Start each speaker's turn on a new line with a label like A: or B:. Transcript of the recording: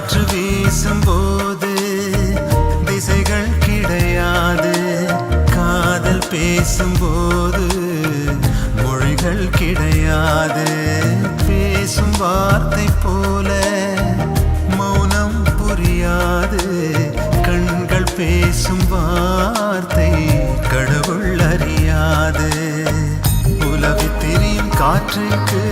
A: காற்று வீசும்போது திசைகள் கிடையாது. காதல் பேசும்போது மொழிகள் கிடையாது. பேசும் வார்த்தை போல மௌனம் புரியாது. கண்கள் பேசும் வார்த்தை கடவுள் அறியாது. உலவி திரியும் காற்றுக்கு